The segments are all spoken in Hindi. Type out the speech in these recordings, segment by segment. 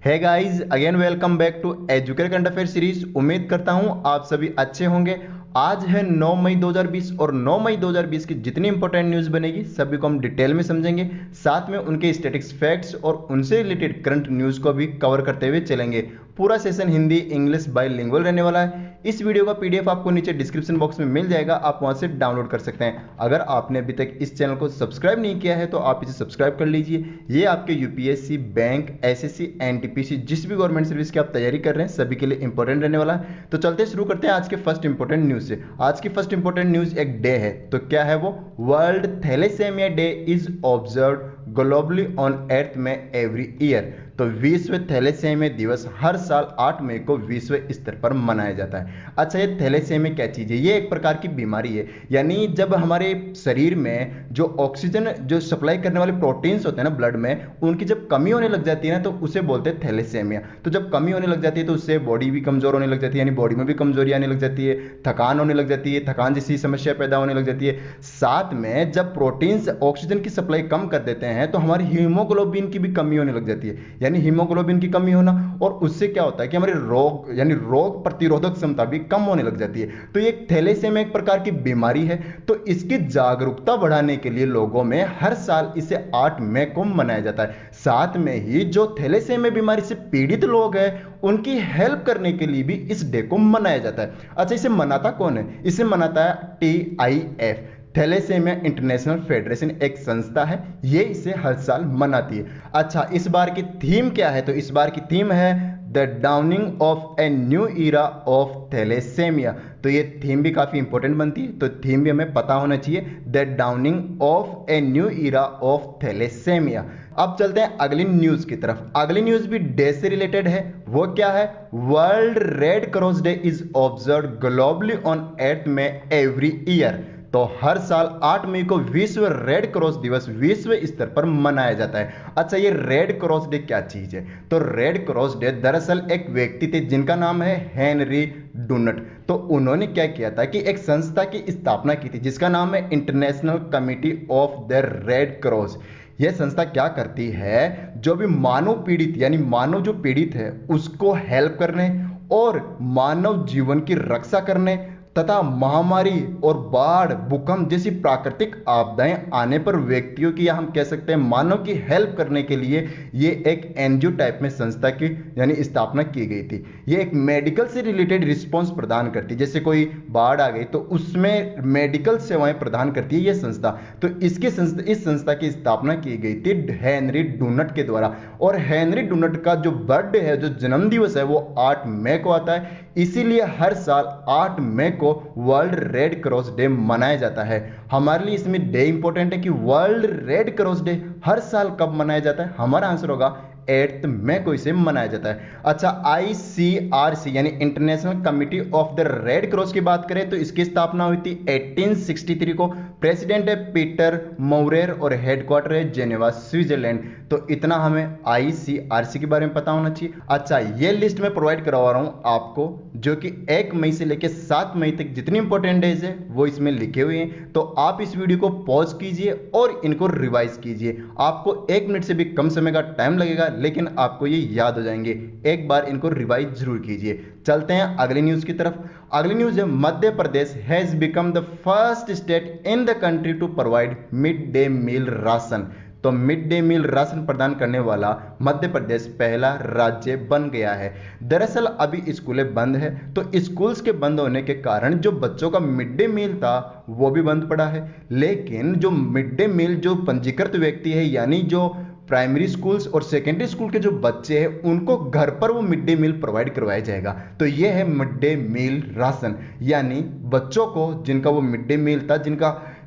है guys, again welcome back to educate current affair series. उम्मीद करता हूं आप सभी अच्छे होंगे। आज है 9 मई 2020 और 9 मई 2020 की जितनी इंपॉर्टेंट न्यूज़ बनेगी सभी को हम डिटेल में समझेंगे। साथ में उनके स्टैटिक्स फैक्ट्स और उनसे रिलेटेड करंट न्यूज़ को भी कवर करते हुए चलेंगे। पूरा सेशन हिंदी इंग्लिश बाइलिंगुअल रहने वाला है। इस वीडियो का पीडीएफ आपको नीचे डिस्क्रिप्शन बॉक्स में मिल जाएगा, आप वहां से डाउनलोड कर सकते हैं। अगर आपने अभी तक इस चैनल को सब्सक्राइब नहीं किया है तो आप इसे सब्सक्राइब कर लीजिए। ये आपके यूपीएससी, बैंक, एसएससी, एनटीपीसी जिस भी गवर्नमेंट सर्विस की आप तैयारी कर रहे हैं सभी के लिए इंपॉर्टेंट रहने वाला है। तो चलते शुरू करते हैं आज के फर्स्ट इंपॉर्टेंट न्यूज से। आज की फर्स्ट इंपॉर्टेंट न्यूज एक डे है, तो क्या है वो? World thalassaemia day is observed globally on earth में एवरी ईयर। तो विश्व थैलेसेमिया दिवस हर साल 8 मई को विश्व स्तर पर मनाया जाता है। अच्छा, ये थैलेसेमिया क्या चीज़ है? ये एक प्रकार की बीमारी है, यानी जब हमारे शरीर में जो ऑक्सीजन जो सप्लाई करने वाले प्रोटीन्स होते हैं ना ब्लड में, उनकी जब कमी होने लग जाती है ना तो उसे बोलते हैं थैलेसेमिया। तो जब कमी होने लग जाती है तो उससे बॉडी भी कमजोर होने लग जाती है, यानी बॉडी में भी कमजोरी आने लग जाती है, थकान होने लग जाती है, थकान जैसी समस्या पैदा होने लग जाती है। साथ में जब प्रोटीन्स ऑक्सीजन की सप्लाई कम कर देते हैं तो हमारी हीमोग्लोबिन की भी कमी होने लग जाती है, यानी हीमोग्लोबिन की कमी होना, और उससे क्या होता है कि हमारे रोग यानी रोग प्रतिरोधक क्षमता भी कम होने लग जाती है। तो ये थैलेसेमिया एक प्रकार की बीमारी है। तो इसकी जागरूकता बढ़ाने के लिए लोगों में हर साल इसे 8 मई को मनाया जाता है। साथ में ही जो थैलेसेमिया बीमारी से पीड़ित लोग हैं उनकी हेल्प करने के लिए भी इस डे को मनाया जाता है। अच्छा, इसे मनाता कौन है? इसे मनाता है TIF, थैलेसेमिया इंटरनेशनल फेडरेशन, एक संस्था है, ये इसे हर साल मनाती है। अच्छा, इस बार की थीम क्या है? तो इस बार की थीम है the dawning of a new era of thalassaemia. तो ये थीम भी काफी इंपॉर्टेंट बनती है, तो थीम भी हमें पता होना चाहिए, the dawning of a new era of thalassaemia. अब चलते हैं अगली न्यूज की तरफ। अगली न्यूज भी डे से रिलेटेड है। वो क्या है? World red cross day is observe globally on earth में एवरी ईयर। तो हर साल 8 मई को विश्व रेड क्रॉस दिवस विश्व स्तर पर मनाया जाता है। अच्छा, ये रेड क्रॉस डे क्या चीज है? तो रेड क्रॉस डे दरअसल एक व्यक्ति थे जिनका नाम है हेनरी डुनट। तो उन्होंने क्या किया था कि एक संस्था की स्थापना की थी जिसका नाम है international committee of the red cross. यह संस्था क्या करती है? जो भी मानव पीड़ित यानी मानव जो पीड़ित है उसको हेल्प करने और मानव जीवन की रक्षा करने तथा महामारी और बाढ़, भूकंप जैसी प्राकृतिक आपदाएं आने पर व्यक्तियों की या हम कह सकते हैं मानव की हेल्प करने के लिए ये एक एनजीओ टाइप में संस्था की यानी स्थापना की गई थी। ये एक मेडिकल से रिलेटेड रिस्पॉन्स प्रदान करती है, जैसे कोई बाढ़ आ गई तो उसमें मेडिकल सेवाएं प्रदान करती है ये संस्था। तो इस संस्था की स्थापना की गई थी हेनरी डुनट के द्वारा। और हेनरी डुनट का जो बर्थडे है, जो जन्म दिवस है, वो 8 मई को आता है। इसीलिए हर साल 8 मई को वर्ल्ड रेड क्रॉस डे मनाया जाता है। हमारे लिए इसमें डे इंपॉर्टेंट है कि वर्ल्ड रेड क्रॉस डे हर साल कब मनाया जाता है? हमारा आंसर होगा 8 मई को इसे मनाया जाता है। अच्छा, ICRC यानी international committee of the red cross की बात करें तो इसकी स्थापना हुई थी 1863 को। प्रेसिडेंट है पीटर मौरेर और हेडक्वार्टर है जेनेवा, स्विट्जरलैंड। तो इतना हमें ICRC के बारे में पता होना चाहिए। अच्छा, ये लिस्ट मैं प्रोवाइड करवा रहा हूं आपको, जो कि 1 मई से लेकर 7 मई तक जितनी इंपॉर्टेंट डेज है वो इसमें लिखे हुए हैं। तो आप इस वीडियो को पॉज कीजिए और इनको रिवाइज कीजिए। आपको 1 मिनट से भी कम समय का टाइम लगेगा, लेकिन आपको ये याद हो जाएंगे। एक बार इनको रिवाइज जरूर कीजिए। चलते हैं अगली न्यूज की तरफ। अगली न्यूज है Madhya Pradesh has become the first state in the country to provide mid day meal ration. तो मिड डे मील राशन प्रदान करने वाला मध्य प्रदेश पहला राज्य बन गया है। दरअसल अभी स्कूलें बंद है, तो स्कूल्स के बंद होने के कारण जो बच्चों का मिड डे मील था वो भी बंद पड़ा है। लेकिन जो मिड डे मील जो पंजीकृत व्यक्ति है, यानी जो प्राइमरी स्कूल्स और सेकेंडरी स्कूल के जो बच्चे हैं उनको घर पर वो मिड डे मील प्रोवाइड करवाया जाएगा। तो ये है मिड डे मील राशन, यानी बच्चों को जिनका वो मिड डे मील था,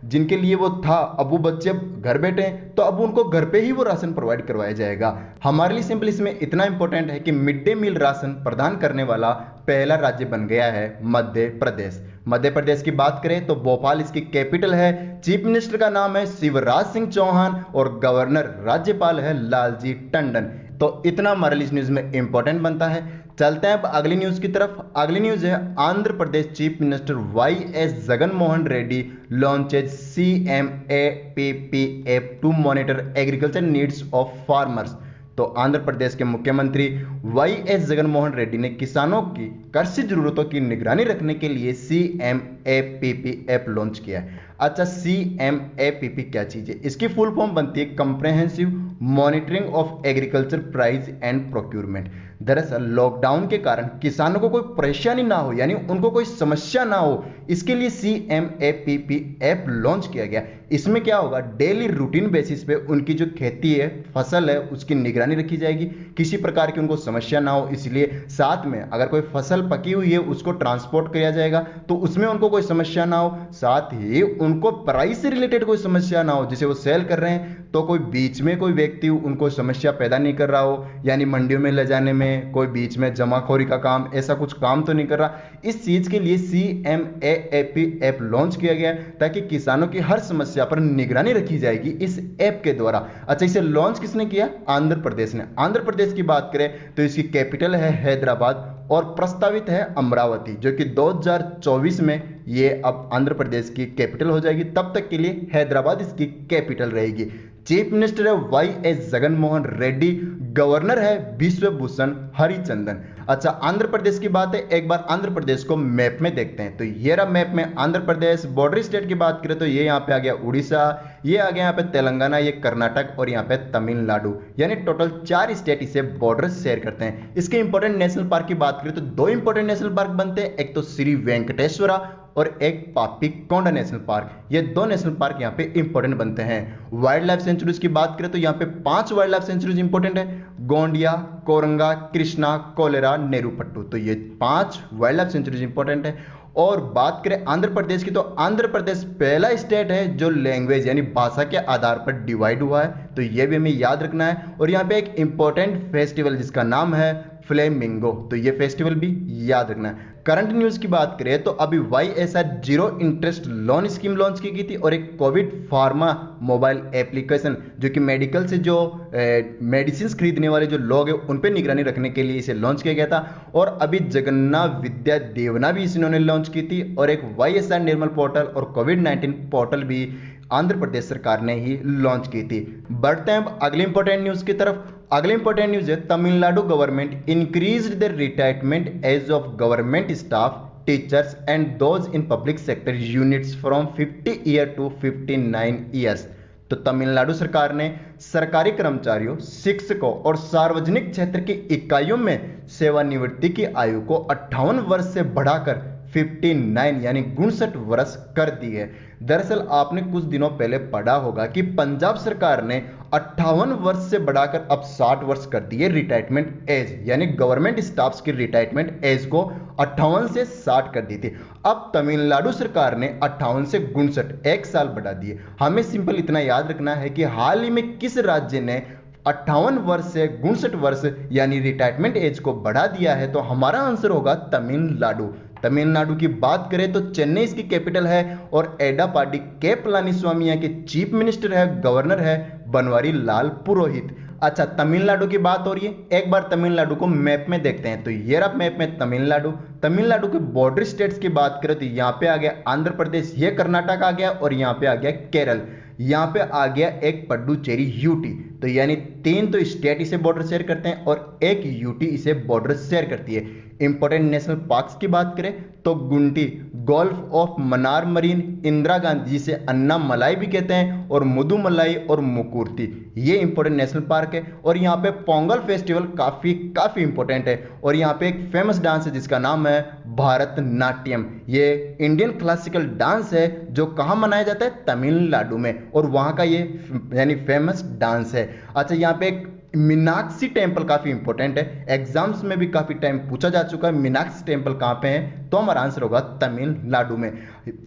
जिनके लिए वो था, अब वो बच्चे घर बैठे हैं तो अब उनको घर पे ही वो राशन प्रोवाइड करवाया जाएगा। हमारे लिए सिंपल इसमें इतना इंपॉर्टेंट है कि मिड डे मील राशन प्रदान करने वाला पहला राज्य बन गया है मध्य प्रदेश। मध्य प्रदेश की बात करें तो भोपाल इसकी कैपिटल है। चीफ मिनिस्टर का नाम है शिवराज सिंह चौहान और गवर्नर राज्यपाल है लालजी टंडन। तो इतना हमारे लिए इस न्यूज में इंपॉर्टेंट बनता है। चलते हैं अब अगली न्यूज की तरफ। अगली न्यूज है Andhra Pradesh chief minister YS Jagan Mohan Reddy launches CMAPP app to monitor agriculture needs of farmers. तो आंध्र प्रदेश के मुख्यमंत्री वाईएस जगनमोहन रेड्डी ने किसानों की कृषि जरूरतों की निगरानी रखने के लिए CMAPP ऐप लॉन्च किया है। अच्छा, CMAPP क्या चीज है? इसकी फुल फॉर्म बनती है comprehensive monitoring of agriculture price and procurement. दरअसल लॉकडाउन के कारण किसानों को कोई परेशानी ना हो, यानी उनको कोई समस्या ना हो, इसके लिए CMAPP ऐप लॉन्च किया गया। इसमें क्या होगा, डेली रूटीन बेसिस पे उनकी जो खेती है, फसल है, उसकी निगरानी रखी जाएगी, किसी प्रकार की उनको समस्या ना हो। इसलिए साथ में अगर कोई फसल पकी हुई है उसको ट्रांसपोर्ट किया जाएगा तो उसमें उनको कोई समस्या ना हो, साथ ही उनको प्राइस से रिलेटेड कोई समस्या ना हो, जिसे वो सेल कर रहे हैं तो कोई बीच में कोई व्यक्ति उनको समस्या पैदा नहीं कर रहा हो, यानी मंडियों में ले जाने में कोई बीच में जमाखोरी का काम, ऐसा कुछ काम तो नहीं कर रहा। इस चीज के लिए CMAPP ऐप लॉन्च किया गया ताकि किसानों की हर समस्या पर निगरानी रखी जाएगी इस ऐप के द्वारा। अच्छा, इसे लॉन्च किसने किया? आंध्र प्रदेश ने। आंध्र प्रदेश की बात करें तो इसकी कैपिटल है हैदराबाद और प्रस्तावित है अमरावती, जो कि 2024 में ये अब आंध्र प्रदेश की कैपिटल हो जाएगी। तब तक के लिए हैदराबाद इसकी कैपिटल रहेगी। चीफ मिनिस्टर है वाईएस जगनमोहन रेड्डी, गवर्नर है बिश्वभूषण हरिचंदन। अच्छा, आंध्र प्रदेश की बात है, एक बार आंध्र प्रदेश को मैप में देखते हैं। तो ये रहा मैप में आंध्र प्रदेश। बॉर्डर स्टेट की बात करें तो ये यहाँ पे आ गया उड़ीसा, ये आ गया यहाँ पे तेलंगाना, ये कर्नाटक और यहाँ पे तमिलनाडु, यानी टोटल 4 स्टेट इसे बॉर्डर शेयर करते हैं। इसके इंपॉर्टेंट नेशनल पार्क की बात करें तो 2 इंपॉर्टेंट नेशनल पार्क बनते हैं, एक तो श्री वेंकटेश्वरा और एक पापीकोंडा नेशनल पार्क। ये 2 नेशनल पार्क यहाँ पे इंपॉर्टेंट बनते हैं। वाइल्ड लाइफ सेंचुरीज की बात करें तो यहाँ पे 5 वाइल्ड लाइफ सेंचुरीज इंपॉर्टेंट है, गोंडिया, कोरंगा, कृष्णा, कोलेरा, नेरुपट्टू। तो ये 5 वाइल्ड लाइफ सेंचुरीज इंपॉर्टेंट है। और बात करें आंध्र प्रदेश की तो आंध्र प्रदेश पहला स्टेट है जो लैंग्वेज यानी भाषा के आधार पर डिवाइड हुआ है, तो ये भी हमें याद रखना है। और यहाँ पे एक इंपॉर्टेंट फेस्टिवल जिसका नाम है फ्लेमिंगो, तो ये फेस्टिवल भी याद रखना है। करंट न्यूज की बात करें तो अभी YSR zero interest loan scheme launch की गई थी और एक कोविड फार्मा मोबाइल एप्लीकेशन जो कि मेडिकल से जो मेडिसिन खरीदने वाले जो लोग हैं उन पर निगरानी रखने के लिए इसे लॉन्च किया गया था। और अभी जगन्नाथ विद्या देवना भी इन्होंने लॉन्च की थी और एक YSR निर्मल पोर्टल और कोविड-19 पोर्टल भी आंध्र प्रदेश सरकार ने ही लॉन्च की थी। बढ़ते हैं अब अगली इंपॉर्टेंट न्यूज की तरफ। अगली इंपॉर्टेंट न्यूज है Tamil Nadu government increased the retirement age of government staff, teachers and those in public sector units from 50 year to 59 years. तो तमिलनाडु सरकार ने सरकारी कर्मचारियों, शिक्षकों और सार्वजनिक क्षेत्र की इकाइयों में सेवानिवृत्ति की आयु को 58 वर्ष से बढ़ाकर 59 यानी 59 वर्ष कर दी है। दरअसल आपने कुछ दिनों पहले पढ़ा होगा कि पंजाब सरकार ने 58 वर्ष से बढ़ाकर अब 60 वर्ष कर दी है रिटायरमेंट एज, यानी गवर्नमेंट स्टाफ्स की रिटायरमेंट एज को 58 से 60 कर दी थी। अब तमिलनाडु सरकार ने 58 से 59 एक साल बढ़ा दिए। हमें सिंपल इतना याद रखना है कि हाल ही में किस राज्य ने 58 वर्ष से 59 वर्ष यानी रिटायरमेंट एज को बढ़ा दिया है, तो हमारा आंसर होगा तमिलनाडु। तमिलनाडु की बात करें तो चेन्नई इसकी कैपिटल है और एडापाडी के पलानीस्वामी यहाँ के चीफ मिनिस्टर है, गवर्नर है बनवारी लाल पुरोहित। अच्छा, तमिलनाडु की बात हो रही है, एक बार तमिलनाडु को मैप में देखते हैं। तो ये रहा मैप में तमिलनाडु। तमिलनाडु के बॉर्डर स्टेट्स की बात करें तो यहाँ पे आ गया आंध्र प्रदेश, ये कर्नाटक आ गया और यहाँ पे आ गया केरल, यहाँ पे आ गया एक पड्डुचेरी यूटी। तो यानी 3 तो स्टेट इसे बॉर्डर शेयर करते हैं और एक यूटी इसे बॉर्डर शेयर करती है। इंपॉर्टेंट नेशनल पार्क्स की बात करें तो गुंटी, gulf of Mannar marine, Indira Gandhi जिसे अन्ना मलाई भी कहते हैं, और मुदुमलाई और मुकुर्ती, ये इंपॉर्टेंट नेशनल पार्क है। और यहाँ पे पोंगल फेस्टिवल काफी इंपॉर्टेंट है। और यहाँ पे एक फेमस डांस है जिसका नाम है भारतनाट्यम। ये इंडियन क्लासिकल डांस है जो कहाँ मनाया जाता है? तमिलनाडु में, और वहाँ का ये यानी फेमस डांस है। अच्छा, यहाँ पे एक मीनाक्षी टेम्पल काफी इंपॉर्टेंट है, एग्जाम्स में भी काफी टाइम पूछा जा चुका है मीनाक्षी टेम्पल कहाँ पे है, तो हमारा आंसर होगा तमिलनाडु में।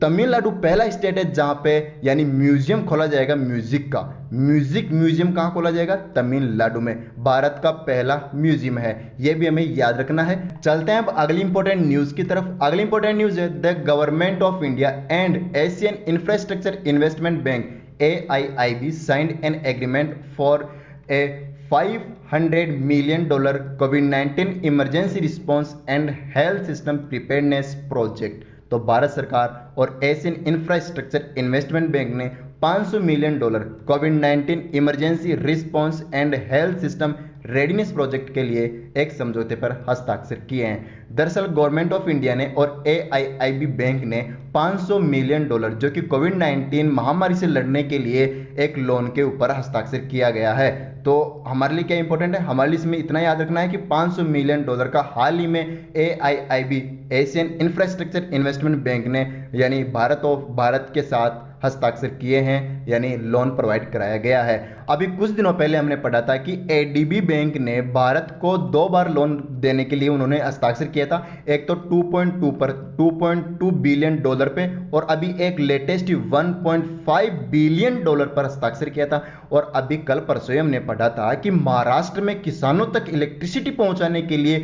तमिलनाडु पहला स्टेट है जहां पे यानी म्यूजियम खोला जाएगा म्यूजिक का। म्यूजियम कहाँ खोला जाएगा? तमिलनाडु में। भारत का पहला म्यूजियम है, यह भी हमें याद रखना है। चलते हैं अब अगली इंपॉर्टेंट न्यूज की तरफ। अगली इंपॉर्टेंट न्यूज है the government of India and Asian infrastructure investment bank AIIB signed an agreement for a $500 million covid emergency response and health system preparedness project. तो भारत सरकार और एशियन इंफ्रास्ट्रक्चर इन्वेस्टमेंट बैंक ने $500 million covid emergency response and health system readiness project के लिए एक समझौते पर हस्ताक्षर किए हैं। दरअसल गवर्नमेंट ऑफ इंडिया ने और AIIB बैंक ने $500 मिलियन जो कि कोविड-19 महामारी से लड़ने के लिए एक लोन के ऊपर हस्ताक्षर किया गया है। तो हमारे लिए क्या इंपॉर्टेंट है, हमारे लिए इसमें इतना याद रखना है कि $500 मिलियन का हाल ही में AIIB Asian infrastructure investment bank ने यानी भारत के साथ हस्ताक्षर किए हैं, यानी लोन प्रोवाइड कराया गया है। अभी कुछ दिनों पहले हमने पढ़ा था कि ADB बैंक ने भारत को 2 बार लोन देने के लिए उन्होंने हस्ताक्षर किया था, एक तो 2.2 बिलियन डॉलर पे और अभी एक लेटेस्ट $1.5 बिलियन पर हस्ताक्षर किया था। और अभी कल परसों हमने पढ़ा था कि महाराष्ट्र में किसानों तक इलेक्ट्रिसिटी पहुंचाने के लिए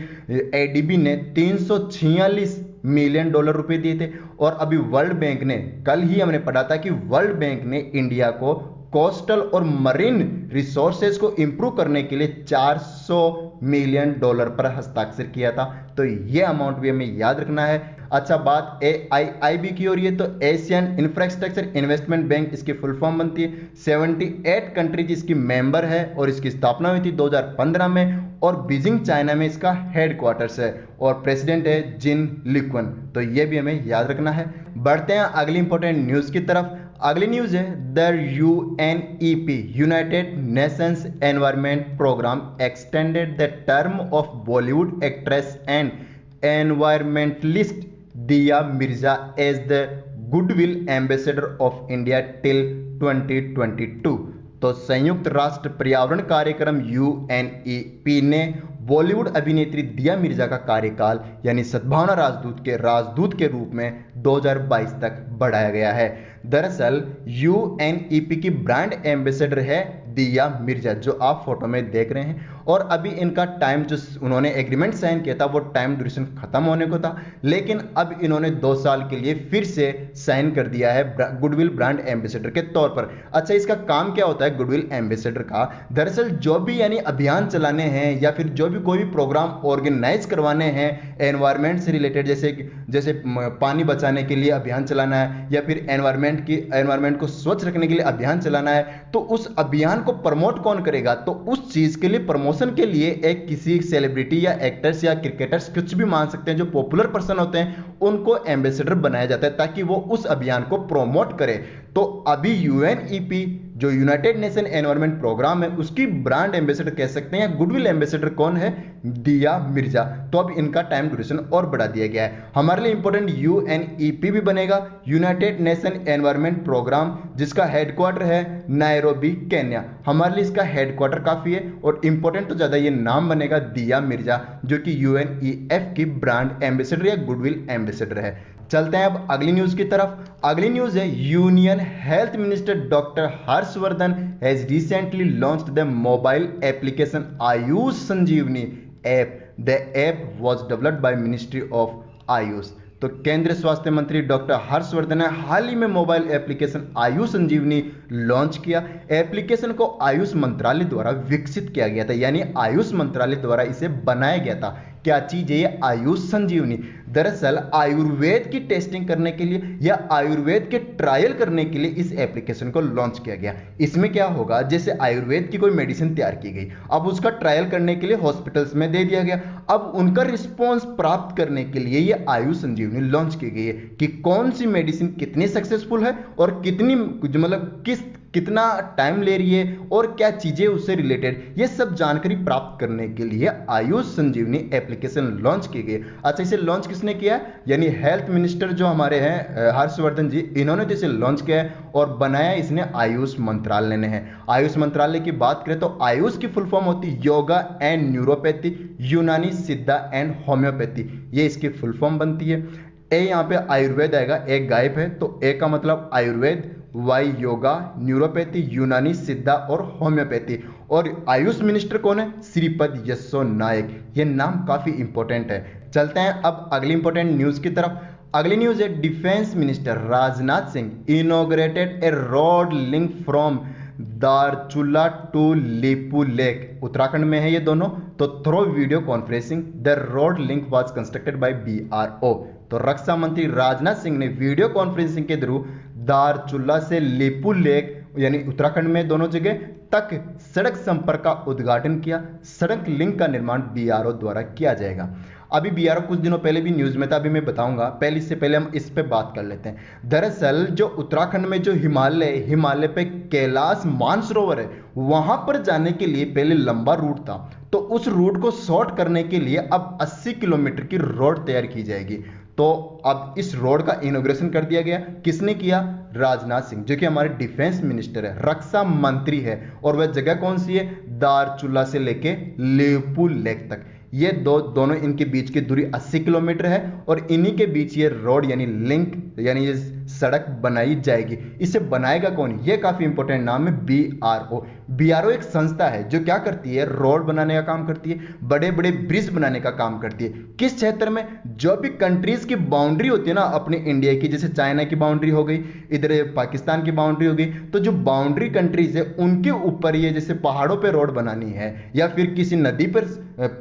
ADB ने $346 मिलियन रुपए दिए थे। और अभी वर्ल्ड बैंक ने, कल ही हमने पढ़ा था कि वर्ल्ड बैंक ने इंडिया को कोस्टल और मरीन रिसोर्सेज को इंप्रूव करने के लिए $400 मिलियन पर हस्ताक्षर किया था। तो ये अमाउंट भी हमें याद रखना है। अच्छा, बात AIIB की हो रही है तो एशियन इंफ्रास्ट्रक्चर इन्वेस्टमेंट बैंक इसकी फुल फॉर्म बनती है। 78 कंट्रीज इसकी मेंबर है और इसकी स्थापना हुई थी 2015 में और बीजिंग चाइना में इसका हेडक्वार्टर्स है और प्रेसिडेंट है जिन लिक्वन। तो ये भी हमें याद रखना है। बढ़ते हैं अगली इंपॉर्टेंट न्यूज की तरफ। अगली न्यूज है the UNEP United Nations environment programme extended the term of Bollywood actress and environmentalist Dia Mirza as the goodwill ambassador of India till 2022। तो संयुक्त राष्ट्र पर्यावरण कार्यक्रम UNEP ने बॉलीवुड अभिनेत्री दिया मिर्जा का कार्यकाल यानी सद्भावना राजदूत के रूप में 2022 तक बढ़ाया गया है। दरअसल UNEP की ब्रांड एम्बेसडर है दिया मिर्जा, जो आप फोटो में देख रहे हैं। और अभी इनका टाइम, जो उन्होंने एग्रीमेंट साइन किया था, वो टाइम ड्यूरेशन खत्म होने को था, लेकिन अब इन्होंने 2 साल के लिए फिर से साइन कर दिया है गुडविल ब्रांड एम्बेसडर के तौर पर। अच्छा, इसका काम क्या होता है गुडविल एम्बेसडर का? दरअसल जो भी यानी अभियान चलाने हैं या फिर जो भी कोई भी प्रोग्राम ऑर्गेनाइज करवाने हैं एनवायरमेंट से रिलेटेड, जैसे पानी बचाने के लिए अभियान चलाना है या फिर एनवायरमेंट को स्वच्छ रखने के लिए अभियान चलाना है, तो उस अभियान को प्रमोट कौन करेगा? तो उस चीज के लिए, प्रमोशन के लिए एक किसी सेलिब्रिटी या एक्टर्स या क्रिकेटर्स, कुछ भी मान सकते हैं, जो पॉपुलर पर्सन होते हैं, उनको एम्बेसडर बनाया जाता है ताकि वो उस अभियान को प्रमोट करे। तो अभी UNEP जो यूनाइटेड नेशन एनवायरमेंट प्रोग्राम है, उसकी ब्रांड एम्बेसडर कह सकते हैं या गुडविल एम्बेसडर कौन है? दिया मिर्जा। तो अब इनका टाइम ड्यूरेशन और बढ़ा दिया गया है। हमारे लिए इंपॉर्टेंट UNEP भी बनेगा, यूनाइटेड नेशन एनवायरमेंट प्रोग्राम, जिसका हेडक्वार्टर है नायरोबी केन्या। हमारे लिए इसका हेडक्वार्टर काफी है और इंपॉर्टेंट तो ज्यादा ये नाम बनेगा दिया मिर्जा, जो कि UNEP की ब्रांड एम्बेसडर या गुडविल एम्बेसडर है। चलते हैं अब अगली न्यूज की तरफ। अगली न्यूज है union health minister doctor Harshvardhan has recently launched the mobile application Ayush Sanjeevani app. The app was developed by ministry of Ayush. तो केंद्रीय स्वास्थ्य मंत्री डॉक्टर हर्षवर्धन ने हाल ही में मोबाइल एप्लीकेशन आयुष संजीवनी लॉन्च किया। एप्लीकेशन को आयुष मंत्रालय द्वारा विकसित किया गया था, यानी आयुष मंत्रालय द्वारा इसे बनाया गया था। क्या चीज है ये आयुष संजीवनी? दरअसल आयुर्वेद की टेस्टिंग करने के लिए या आयुर्वेद के ट्रायल करने के लिए इस एप्लीकेशन को लॉन्च किया गया। इसमें क्या होगा, जैसे आयुर्वेद की कोई मेडिसिन तैयार की गई, अब उसका ट्रायल करने के लिए हॉस्पिटल्स में दे दिया गया। अब उनका रिस्पॉन्स प्राप्त करने के लिए ये आयुष संजीवनी लॉन्च की गई है कि कौन सी मेडिसिन कितनी सक्सेसफुल है और कितनी, मतलब कितना टाइम ले रही है और क्या चीजें उससे रिलेटेड, ये सब जानकारी प्राप्त करने के लिए आयुष संजीवनी एप्लीकेशन लॉन्च की गई। अच्छा, इसे लॉन्च किसने किया? यानी हेल्थ मिनिस्टर जो हमारे हैं हर्षवर्धन जी, इन्होंने तो इसे लॉन्च किया है और बनाया इसने आयुष मंत्रालय ने है। आयुष मंत्रालय की बात करें तो आयुष की फुल फॉर्म होती है योगा एंड न्यूरोपैथी, यूनानी, सिद्धा एंड होम्योपैथी, ये इसकी फुल फॉर्म बनती है। ए यहाँ पे आयुर्वेद आएगा, एक गायब है, तो ए का मतलब आयुर्वेद, वाई योगा, न्यूरोपैथी, यूनानी, सिद्धा और होम्योपैथी। और आयुष मिनिस्टर कौन है? श्रीपद यशो नायक। ये नाम काफी इंपॉर्टेंट है। चलते हैं अब अगली इंपॉर्टेंट न्यूज की तरफ। अगली न्यूज है defence minister Rajnath Singh inaugurated a road link from Dharchula to Lipulekh. Uttarakhand में है ये दोनों। तो through video conferencing the road link was constructed by BRO। तो रक्षा मंत्री राजनाथ सिंह ने वीडियो कॉन्फ्रेंसिंग के थ्रू दारचुला से लिपू लेक यानी उत्तराखंड में दोनों जगह तक सड़क संपर्क का उद्घाटन किया। सड़क लिंक का निर्माण बीआरओ द्वारा किया जाएगा। अभी बीआरओ कुछ दिनों पहले भी न्यूज में था, अभी मैं बताऊंगा, पहले इससे पहले हम इस पे बात कर लेते हैं। दरअसल जो उत्तराखंड में जो हिमालय पे कैलाश मानसरोवर है, वहां पर जाने के लिए पहले लंबा रूट था, तो उस रूट को शॉर्ट करने के लिए अब 80 किलोमीटर की रोड तैयार की जाएगी। तो अब इस रोड का इनॉग्रेशन कर दिया गया। किसने किया? राजनाथ सिंह, जो कि हमारे डिफेंस मिनिस्टर है, रक्षा मंत्री है। और वह जगह कौन सी है? दारचूला से लेके लेवपुर लेक तक। ये दोनों इनके बीच की दूरी 80 किलोमीटर है और इन्हीं के बीच ये रोड यानी लिंक यानी ये सड़क बनाई जाएगी। इसे बनाएगा कौन? ये काफी इंपॉर्टेंट नाम है, बीआरओ। बीआरओ एक संस्था है जो क्या करती है? रोड बनाने का काम करती है, बड़े बड़े ब्रिज बनाने का काम करती है। किस क्षेत्र में? जो भी कंट्रीज की बाउंड्री होती है ना अपने इंडिया की, जैसे चाइना की बाउंड्री हो गई, इधर पाकिस्तान की बाउंड्री हो गई, तो जो बाउंड्री कंट्रीज है उनके ऊपर ये जैसे पहाड़ों पर रोड बनानी है या फिर किसी नदी पर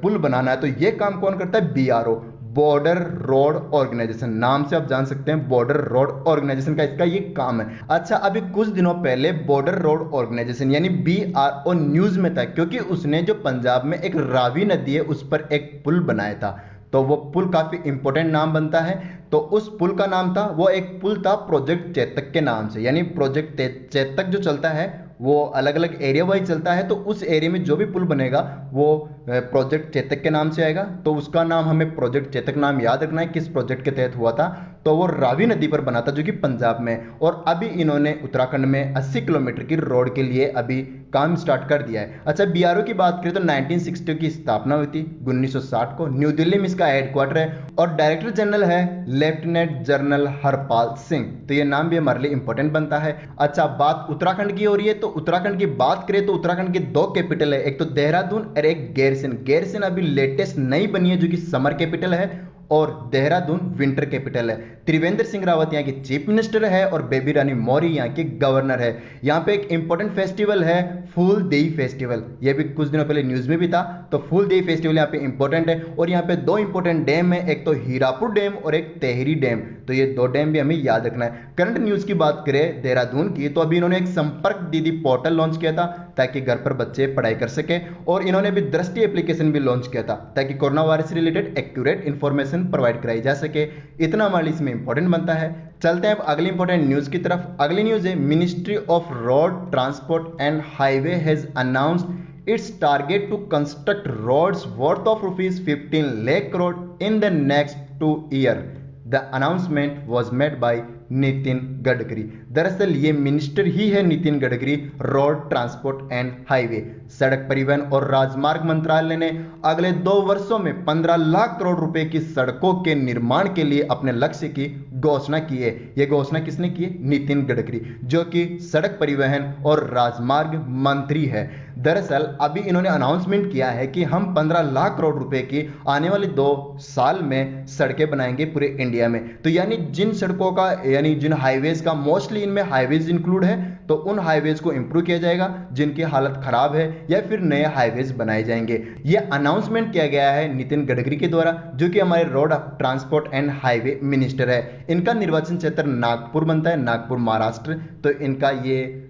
पुल बनाना है, तो ये काम कौन करता है? BRO, border road organisation. नाम से आप जान सकते हैं बॉर्डर रोड ऑर्गेनाइजेशन का इसका ये काम है। अच्छा, अभी कुछ दिनों पहले बॉर्डर रोड ऑर्गेनाइजेशन यानी बीआरओ न्यूज में था, क्योंकि उसने जो पंजाब में एक रावी नदी है उस पर एक पुल बनाया था। तो वो पुल काफी इंपॉर्टेंट नाम बनता है। तो उस पुल का नाम था, वो एक पुल था प्रोजेक्ट चेतक के नाम से, यानी प्रोजेक्ट चेतक जो चलता है वो अलग अलग एरिया वाइज चलता है। तो उस एरिया में जो भी पुल बनेगा वो प्रोजेक्ट चेतक के नाम से आएगा। तो उसका नाम हमें प्रोजेक्ट चेतक नाम याद रखना है, किस प्रोजेक्ट के तहत हुआ था। तो वो रावी नदी पर बना था जो कि पंजाब में। और अभी इन्होंने उत्तराखंड में 80 किलोमीटर की रोड के लिए अभी काम स्टार्ट कर दिया है। अच्छा, बीआरओ की बात करें तो 1960 की स्थापना हुई थी, 1960 को न्यू दिल्ली में इसका हेडक्वार्टर है और डायरेक्टर जनरल है लेफ्टिनेंट जनरल हरपाल सिंह। तो ये नाम भी हमारे लिए इंपॉर्टेंट बनता है। अच्छा, बात उत्तराखंड की हो रही है तो उत्तराखंड की बात करें तो उत्तराखंड की दो कैपिटल है, एक तो देहरादून और एक गैरसैंण। गैरसैंण अभी लेटेस्ट नई बनी है जो कि समर कैपिटल है और देहरादून विंटर कैपिटल है। त्रिवेंद्र सिंह रावत यहाँ के चीफ मिनिस्टर है और बेबी रानी मौर्य यहाँ के गवर्नर है। यहाँ पे एक इंपॉर्टेंट फेस्टिवल है फूल देई फेस्टिवल, यह भी कुछ दिनों पहले न्यूज में भी था। तो फूल देई फेस्टिवल यहाँ पे इंपॉर्टेंट है। और यहाँ पे दो इंपॉर्टेंट डैम है, एक तो हीरापुर डैम और एक तेहरी डैम। तो ये दो डैम भी हमें याद रखना है। करंट न्यूज की बात करें देहरादून की, तो अभी इन्होंने एक संपर्क दीदी पोर्टल लॉन्च किया था ताकि घर पर बच्चे पढ़ाई कर सके। और इन्होंने भी दृष्टि एप्लीकेशन भी लॉन्च किया था ताकि कोरोना वायरस से रिलेटेड एक्यूरेट इंफॉर्मेशन प्रोवाइड कराई जा सके। इतना हमारे इसमें इंपॉर्टेंट बनता है। चलते हैं अब अगली इंपॉर्टेंट न्यूज की तरफ। अगली न्यूज है, ministry of road transport and highway has announced its target to construct roads worth of ₹15 lakh crore in the next 2 years. The announcement was made by Nitin Gadkari. दरअसल ये मिनिस्टर ही है Nitin Gadkari, road transport and highway, सड़क परिवहन और राजमार्ग मंत्रालय ने अगले 2 वर्षों में 15 लाख करोड़ रुपए की सड़कों के निर्माण के लिए अपने लक्ष्य की घोषणा की है। यह घोषणा किसने की है? नितिन गडकरी, जो कि सड़क परिवहन और राजमार्ग मंत्री है। दरअसल अभी इन्होंने अनाउंसमेंट किया है कि हम 15 लाख करोड़ रुपए की आने वाले 2 साल में सड़कें बनाएंगे पूरे इंडिया में। तो यानी जिन सड़कों का यानी जिन हाईवेज का, मोस्टली इनमें हाईवेज इंक्लूड है, तो उन हाईवेज को इंप्रूव किया जाएगा जिनकी हालत खराब है या फिर नए हाईवेज बनाए जाएंगे। यह अनाउंसमेंट किया गया है नितिन गडकरी के द्वारा, जो कि हमारे road transport and highway minister है। इनका निर्वाचन क्षेत्र नागपुर बनता है, नागपुर महाराष्ट्र। तो इनका ये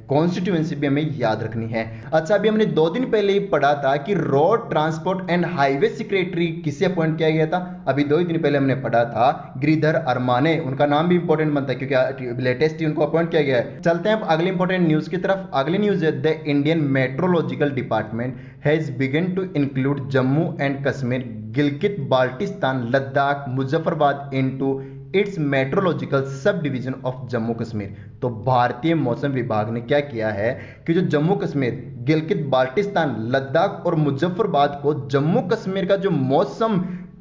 कॉन्स्टिट्यूएंसी भी हमें याद रखनी है। अच्छा, अभी हमने 2 दिन पहले ही पढ़ा था कि road transport and highway secretary किसे अपॉइंट किया गया था। अभी 2 ही दिन पहले हमने पढ़ा था गिरिधर अरमाने, उनका नाम भी इंपॉर्टेंट बनता है क्योंकि लेटेस्ट ही उनको अपॉइंट किया गया है। चलते हैं अब अगली इंपॉर्टेंट न्यूज की तरफ। अगली न्यूज है, the Indian meteorological department has begun to include Jammu and Kashmir, Gilgit Baltistan, Ladakh, Muzaffarabad into its meteorological subdivision of Jammu Kashmir. तो भारतीय मौसम विभाग ने क्या किया है कि जो जम्मू कश्मीर, गिलगित बाल्टिस्तान, लद्दाख और मुजफ्फरबाद को जम्मू कश्मीर का जो मौसम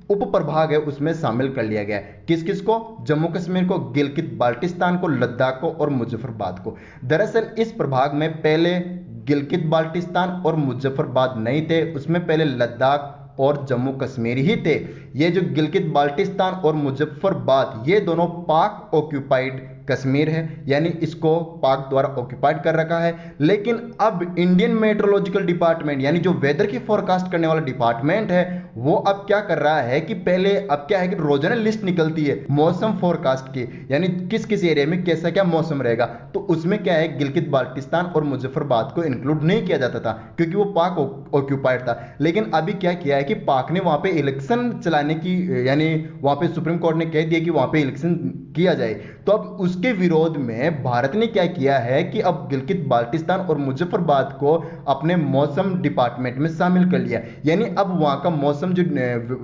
उप प्रभाग है उसमें शामिल कर लिया गया है। किस किस को? जम्मू कश्मीर को, गिलगित बाल्टिस्तान को, लद्दाख को और मुजफ्फरबाद को। दरअसल इस प्रभाग में पहले गिलगित बाल्टिस्तान और मुजफ्फरबाद नहीं थे, उसमें पहले लद्दाख और जम्मू कश्मीर ही थे। ये जो गिलगित बाल्टिस्तान और मुजफ्फरबाद, ये दोनों पाक ऑक्यूपाइड कश्मीर है, यानी इसको पाक द्वारा ऑक्यूपाइड कर रखा है। लेकिन अब इंडियन मेट्रोलॉजिकल डिपार्टमेंट यानी जो वेदर की फोरकास्ट करने वाला डिपार्टमेंट है, वो अब क्या कर रहा है कि पहले अब क्या है कि रोजाना लिस्ट निकलती है मौसम फोरकास्ट की, यानी किस किस एरिया में कैसा क्या मौसम रहेगा। तो उसमें क्या है, गिलगित बाल्टिस्तान और मुजफ्फरबाद को इंक्लूड नहीं किया जाता था क्योंकि वो पाक ऑक्यूपाइड था। लेकिन अभी क्या किया है कि पाक ने वहां पे इलेक्शन चलाने की, यानी वहां पे सुप्रीम कोर्ट ने कह दिया कि वहां पे इलेक्शन किया जाए। तो अब उसके विरोध में भारत ने क्या किया है कि अब गिलगित बाल्टिस्तान और मुजफ्फरबाद को अपने मौसम डिपार्टमेंट में शामिल कर लिया। यानी अब वहां का मौसम जो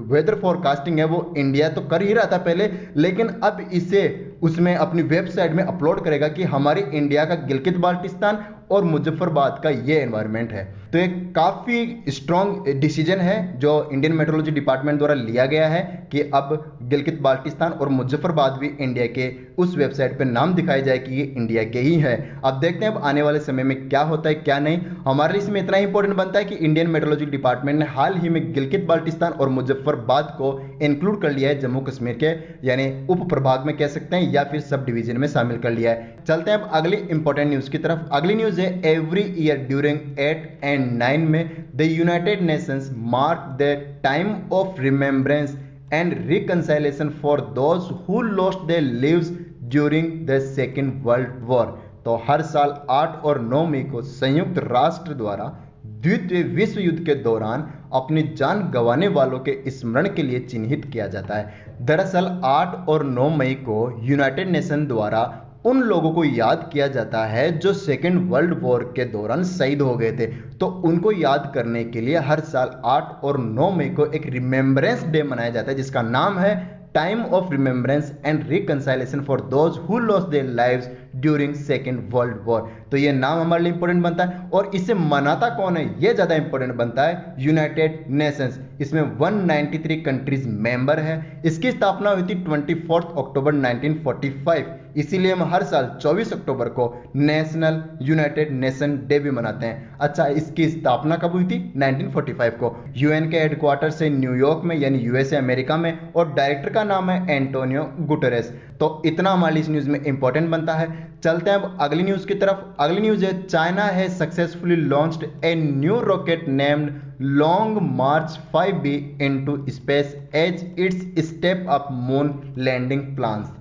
वेदर फोरकास्टिंग है वो इंडिया तो कर ही रहा था पहले, लेकिन अब इसे उसमें अपनी वेबसाइट में अपलोड करेगा कि हमारे इंडिया का गिलगित बाल्टिस्तान और मुजफ्फरबाद का ये एनवायरनमेंट है। तो एक काफी स्ट्रॉन्ग डिसीजन है जो इंडियन मेट्रोलॉजी डिपार्टमेंट द्वारा लिया गया है कि अब गिलगित बाल्टिस्तान और मुजफ्फरबाद भी इंडिया के उस वेबसाइट पे नाम दिखाया जाए कि ये इंडिया के ही है। अब देखते हैं अब आने वाले समय में क्या होता है क्या नहीं। हमारे लिए इसमें इतना ही इंपॉर्टेंट बनता है कि इंडियन मेट्रोलॉजी डिपार्टमेंट ने हाल ही में गिलगित बाल्टिस्तान और मुजफ्फरबाद को इंक्लूड कर लिया है जम्मू कश्मीर के, यानी उप प्रभाग में कह सकते हैं, या फिर सब डिवीजन में शामिल कर लिया है। चलते हैं अब अगली इंपॉर्टेंट न्यूज की तरफ। अगली न्यूज है एवरी ईयर ड्यूरिंग 8 and 9 में the United Nations mark the time of remembrance and reconciliation for those who lost their lives during the Second World War. तो हर साल 8 और 9 मई को संयुक्त राष्ट्र द्वारा द्वितीय विश्व युद्ध के दौरान अपनी जान गंवाने वालों के स्मरण के लिए चिन्हित किया जाता है। दरअसल 8 और 9 मई को यूनाइटेड नेशन द्वारा उन लोगों को याद किया जाता है जो सेकेंड वर्ल्ड वॉर के दौरान शहीद हो गए थे। तो उनको याद करने के लिए हर साल 8 और 9 मई को एक रिमेम्बरेंस डे मनाया जाता है जिसका नाम है time of remembrance and reconciliation for those who lost their lives during Second World War. तो ये नाम हमारे लिए इंपॉर्टेंट बनता है और इसे मनाता कौन है ये ज्यादा इंपॉर्टेंट बनता है, यूनाइटेड नेशंस। इसमें 193 कंट्रीज मेंबर है। इसकी स्थापना हुई थी 24 अक्टूबर 1945। इसीलिए हम हर साल 24 अक्टूबर को नेशनल यूनाइटेड नेशन डे भी मनाते हैं। अच्छा, इसकी स्थापना कब हुई थी? 1945 को। यूएन के हेडक्वार्टर से न्यूयॉर्क में, यानी यूएसए अमेरिका में, और डायरेक्टर का नाम है एंटोनियो गुटेरेस। तो इतना हमारी इस न्यूज में इंपॉर्टेंट बनता है। चलते हैं अब अगली न्यूज की तरफ। अगली न्यूज है चाइना है successfully launched a new rocket named long march 5B into space as its step up moon landing plans.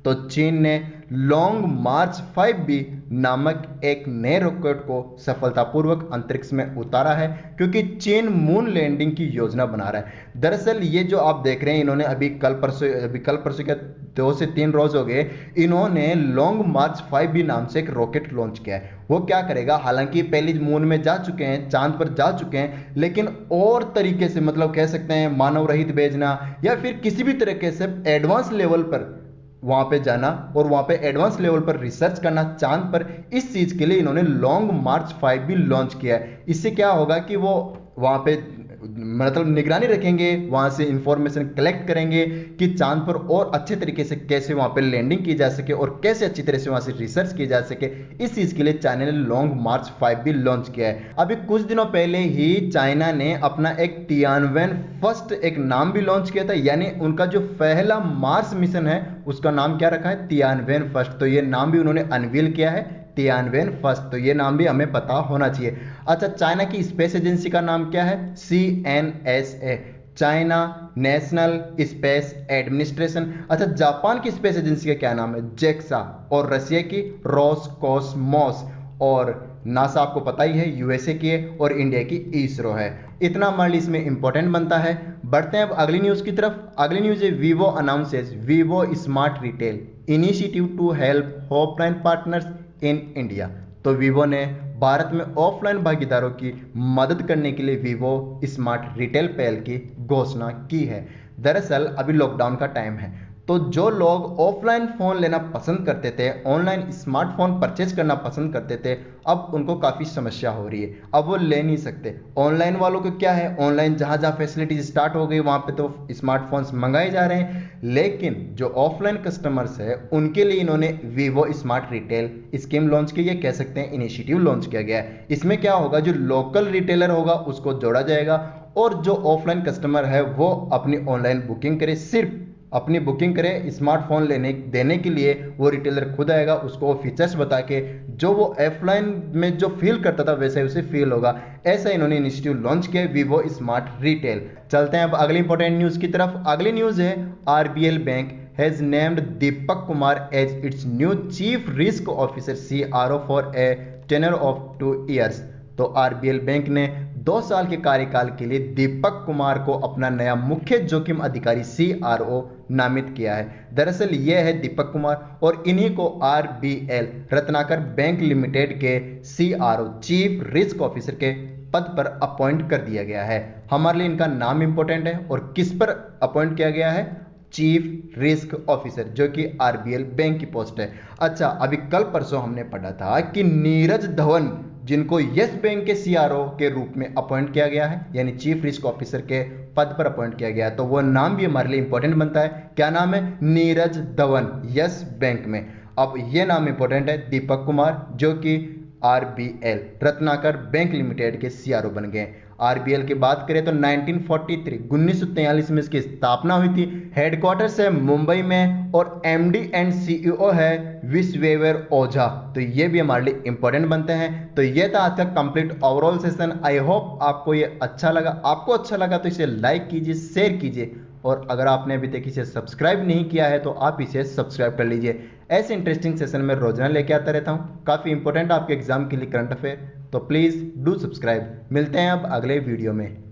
तो चीन ने लॉन्ग मार्च 5B नामक एक नए रॉकेट को सफलतापूर्वक अंतरिक्ष में उतारा है क्योंकि चीन मून लैंडिंग की योजना बना रहा है। दरअसल ये जो आप देख रहे हैं, इन्होंने अभी कल परसों के 2 से 3 रोज हो गए, इन्होंने लॉन्ग मार्च 5B नाम से एक रॉकेट लॉन्च किया है। वो क्या करेगा, हालांकि पहले मून में जा चुके हैं, चांद पर जा चुके हैं, लेकिन और तरीके से, मतलब कह सकते हैं मानव रहित भेजना या फिर किसी भी तरीके से एडवांस लेवल पर वहां पे जाना और वहां पे एडवांस लेवल पर रिसर्च करना चांद पर, इस चीज के लिए इन्होंने लॉन्ग मार्च 5B लॉन्च किया है। इससे क्या होगा कि वो वहां पे मतलब निगरानी रखेंगे, वहां से इंफॉर्मेशन कलेक्ट करेंगे कि चांद पर और अच्छे तरीके से कैसे वहां पे लैंडिंग की जा सके और कैसे अच्छी तरह से वहां से रिसर्च की जा सके। इस चीज के लिए चाइना ने लॉन्ग मार्च 5B लॉन्च किया है। अभी कुछ दिनों पहले ही चाइना ने अपना एक तियानवेन फर्स्ट एक नाम भी लॉन्च किया था, यानी उनका जो पहला मार्स मिशन है उसका नाम क्या रखा है, तियानवेन फर्स्ट। तो ये नाम भी उन्होंने अनवील किया है, तियानवेन फर्स्ट। तो ये नाम भी हमें पता होना चाहिए। अच्छा, चाइना की स्पेस एजेंसी का नाम क्या है? CNSA, China national space administration. अच्छा, जापान की स्पेस एजेंसी का क्या नाम है? JAXA। और रशिया की रोसकॉस्मोस। और नासा आपको पता ही है यूएसए की है, और इंडिया की इसरो है। इतना हमारे लिए इसमें इंपॉर्टेंट बनता है। बढ़ते हैं अब अगली न्यूज की तरफ। अगली न्यूज है Vivo announces Vivo smart retail initiative to help offline partners in India. तो वीवो ने भारत में ऑफलाइन भागीदारों की मदद करने के लिए वीवो स्मार्ट रिटेल पहल की घोषणा की है। दरअसल अभी लॉकडाउन का टाइम है, तो जो लोग ऑफलाइन फ़ोन लेना पसंद करते थे, ऑनलाइन स्मार्टफोन परचेज करना पसंद करते थे, अब उनको काफ़ी समस्या हो रही है। अब वो ले नहीं सकते। ऑनलाइन वालों को क्या है, ऑनलाइन जहाँ जहाँ फैसिलिटीज स्टार्ट हो गई वहाँ पे तो स्मार्टफोन्स मंगाए जा रहे हैं, लेकिन जो ऑफलाइन कस्टमर्स है उनके लिए इन्होंने Vivo smart retail scheme launch की है, कह सकते हैं इनिशिएटिव लॉन्च किया गया है। इसमें क्या होगा, जो लोकल रिटेलर होगा उसको जोड़ा जाएगा और जो ऑफलाइन कस्टमर है वो अपनी ऑनलाइन बुकिंग करे सिर्फ अपनी बुकिंग करे स्मार्टफोन देने के लिए वो रिटेलर खुद आएगा, उसको वो फीचर्स बता के जो वो ऑफलाइन में जो फील करता था वैसे उसे फील होगा। ऐसा इन्होंने इनिशिएटिव लॉन्च किया वीवो स्मार्ट रिटेल। चलते हैं अब अगली इंपॉर्टेंट न्यूज़ की तरफ। अगली न्यूज़ है RBL bank has named Deepak Kumar as its new chief risk officer CRO for a tenure of 2 years। तो आरबीएल बैंक ने 2 साल के कार्यकाल के लिए दीपक कुमार को अपना नया मुख्य जोखिम अधिकारी CRO नामित किया है। दरअसल यह है दीपक कुमार और इन्हीं को आरबीएल रत्नाकर बैंक लिमिटेड के CRO चीफ रिस्क ऑफिसर के पद पर अपॉइंट कर दिया गया है। हमारे लिए इनका नाम इंपॉर्टेंट है और किस पर अपॉइंट किया गया है, चीफ रिस्क ऑफिसर, जो कि आरबीएल बैंक की पोस्ट है। अच्छा, अभी कल परसों हमने पढ़ा था कि नीरज धवन जिनको यस बैंक के CRO के रूप में अपॉइंट किया गया है, यानी चीफ रिस्क ऑफिसर के पद पर अपॉइंट किया गया है, तो वो नाम भी हमारे लिए इंपॉर्टेंट बनता है। क्या नाम है? नीरज धवन, यस बैंक में। अब ये नाम इंपॉर्टेंट है, दीपक कुमार जो कि आरबीएल रत्नाकर बैंक लिमिटेड के CRO बन गए। आरबीएल की बात करें तो 1943 में इसकी स्थापना हुई थी। हेडक्वार्टर्स है मुंबई में और MD एंड CEO है विश्वेश्वर ओझा। तो ये भी हमारे लिए इंपॉर्टेंट बनते हैं। तो ये था आज का complete overall session. I hope आपको ये अच्छा लगा। आपको अच्छा लगा तो इसे लाइक कीजिए, शेयर कीजिए और अगर आपने अभी तक इसे सब्सक्राइब नहीं किया है तो आप इसे सब्सक्राइब कर लीजिए। ऐसे इंटरेस्टिंग सेशन में रोजाना लेके आता रहता हूँ, काफ़ी इंपॉर्टेंट आपके एग्जाम के लिए करंट अफेयर। तो प्लीज़ डू सब्सक्राइब। मिलते हैं अब अगले वीडियो में।